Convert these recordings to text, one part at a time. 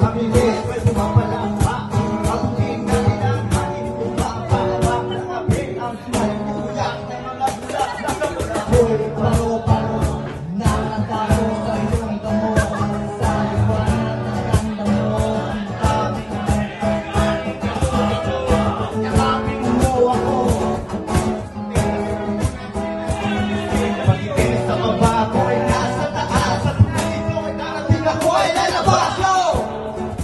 Pamili, pwede mapalapa. Ang hinalilang hanin kung mapaharap. Nakabi ang maluyak na mga bulak. Hoy, paro-paro, nakataro sa iyong damo. Sa liwanag ng ganda mo. Yakapin mo ako. Pag-ibig sa baba ko ay nasa taas. At kung dito ay narating ako ay lalabas.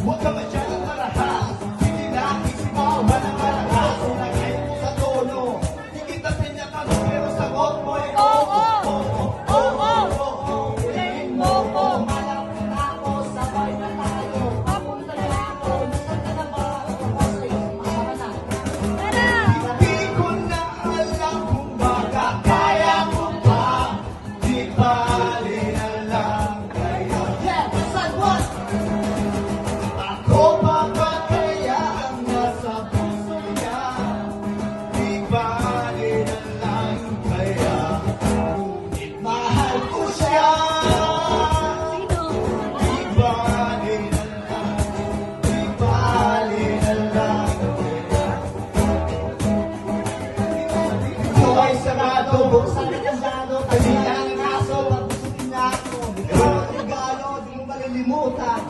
Huwag ka masyadong marahas. Hindi na isip mo, walang marahas. Lagay mo sa tono. Di kita tinatanong pero sagot mo ay oo. Tingin mo ko, malapit ako, sabay na tayo. Papunta na ako, nasaan ka na ba? Ako sa'yo, sumama na. Hindi ko na alam kung baka kaya ko pa. Di bali na lang kaya. Yeah, son, what? Ako pa ba kaya ang nasa puso niya? Di bali na lang kaya. Ngunit mahal ko siya. Di bali na lang. Di bali na lang kaya. Ito ay sarado, buksan ang kandado. Kanina ng aso, pagbusutin niya ako. Ikaw ang regalo, di mo malilimutan.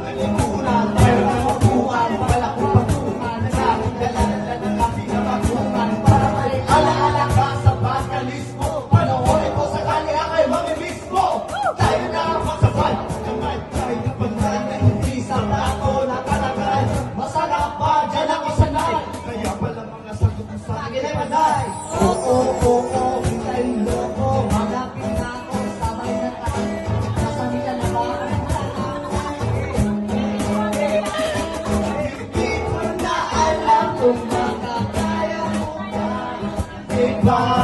Nalikuran, pero na mabuhan. Pala kong patuhan. Nagkakong dala-dala ng aking nabaguhan. Para may alaala ka sa batalis mo. Panoorin ko sakali aka'y mamimiss mo. Tayo na magsabay. Kamay, tayo na bantay na hindi sa plato na talagay. Masarap pa, dyan ako sanay. Kaya pala mga sagot mo sa akin ay maday. Oo, hintayin mo ko. Malapit na ako, sabay na tayo. Nasamita na ba? Hindi ko na alam kung makakaya mo ba. Di ba?